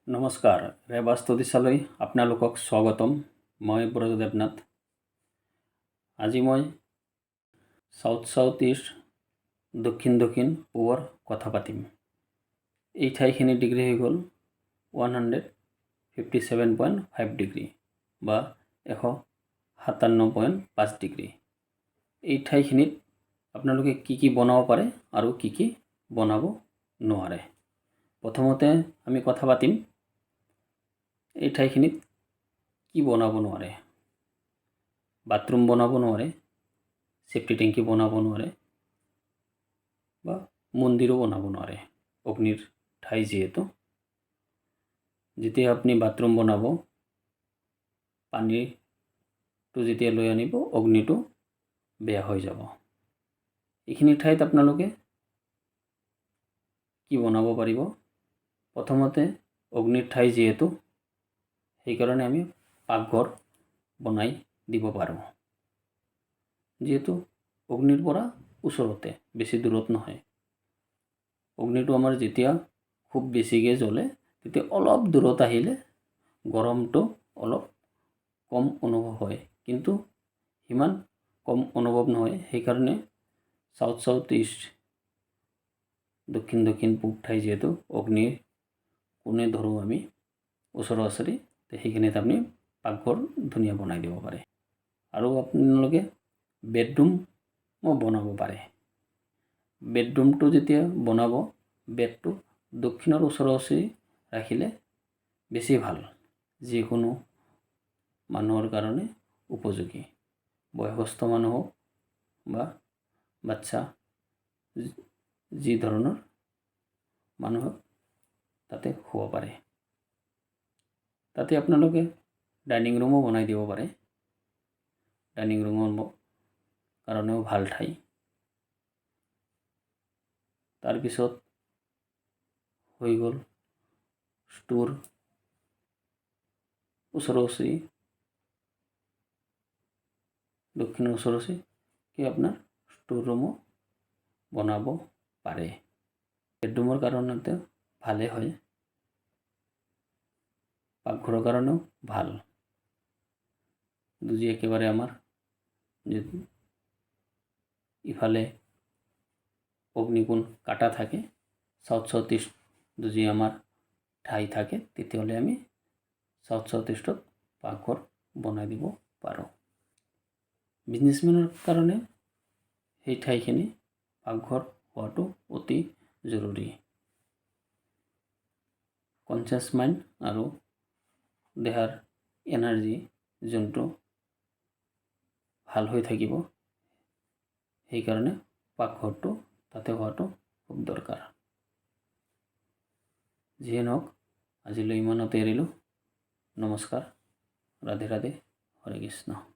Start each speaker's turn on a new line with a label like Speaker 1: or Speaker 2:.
Speaker 1: নমস্কাৰ, ৰেবা ষ্টডিছলৈ আপোনালোকক স্বাগতম। মই ব্ৰজ দেৱনাথ। আজি মই সাউথ ইষ্ট দক্ষিণ পূবৰ কথা পাতিম। এই ঠাইখিনিৰ ডিগ্ৰী হৈ গ'ল 157.5 ডিগ্ৰী বা 157.5 ডিগ্ৰী। এই ঠাইখিনিত আপোনালোকে কি বনাব পাৰে আৰু কি বনাব নোৱাৰে। প্ৰথমতে আমি কথা পাতিম এই ঠাইখিনিত কি বনাব নোৱাৰে। বাথৰুম বনাব নোৱাৰে, সেফটি টেংকি বনাব নোৱাৰে বা মন্দিৰো বনাব নোৱাৰে। অগ্নিৰ ঠাই যিহেতু, যেতিয়া আপুনি বাথৰুম বনাব, পানীটো যেতিয়া লৈ আনিব, অগ্নিটো বেয়া হৈ যাব। এইখিনি ঠাইত আপোনালোকে কি বনাব পাৰিব? প্ৰথমতে অগ্নিৰ ঠাই যিহেতু, সেইকাৰণে আমি পাকঘৰ বনাই দিব পাৰোঁ। যিহেতু অগ্নিৰ পৰা ওচৰতে, বেছি দূৰত নহয়। অগ্নিটো আমাৰ যেতিয়া খুব বেছিকৈ জ্বলে, তেতিয়া অলপ দূৰত আহিলে গৰমটো অলপ কম অনুভৱ হয়, কিন্তু সিমান কম অনুভৱ নহয়। সেইকাৰণে সাউথ ইষ্ট দক্ষিণ পূব ঠাই যিহেতু অগ্নিৰ কোণে ধৰোঁ আমি ওচৰা-ওচৰি, সেইখিনিত আপুনি পাকঘৰ ধুনীয়া বনাই দিব পাৰে। আৰু আপোনালোকে বেডৰুমো বনাব পাৰে। বেডৰুমটো যেতিয়া বনাব, বেডটো দক্ষিণৰ ওচৰা-ওচৰি ৰাখিলে বেছি ভাল। যিকোনো মানুহৰ কাৰণে উপযোগী, বয়সস্থ মানুহ হওক বা বাচ্চা, যি ধৰণৰ মানুহক তাতে শুব পাৰে। তাতে আপোনালোকে ডাইনিং ৰুমো বনাই দিব পাৰে। ডাইনিং ৰুমৰ কাৰণেও ভাল ঠাই। তাৰপিছত হৈ গ'ল ষ্ট'ৰ, ওচৰা-ওচৰি দক্ষিণৰ ওচৰা-ওচৰি কি আপোনাৰ ষ্ট'ৰ ৰুমো বনাব পাৰে। বেডৰুমৰ কাৰণেতো ভালেই হয়, পাকঘৰৰ কাৰণেও ভাল। যদি একেবাৰে আমাৰ ইফালে অগ্নিকোণ কাটা থাকে, সাউথ ইষ্ট যদি আমাৰ ঠাই থাকে, তেতিয়াহ'লে আমি সাউথ ইষ্টত পাকঘৰ বনাই দিব পাৰোঁ। বিজনেছমেনৰ কাৰণে সেই ঠাইখিনি পাকঘৰ হোৱাটো অতি জৰুৰী। কনচিয়াছ মাইণ্ড আৰু দেহাৰ এনাৰ্জি যোনটো ভাল হৈ থাকিব, সেইকাৰণে পাকঘৰটো তাতে হোৱাটো খুব দৰকাৰ। যিয়ে নহওক, আজিলৈ ইমানতে এৰিলোঁ। নমস্কাৰ, ৰাধে ৰাধে, হৰে কৃষ্ণ।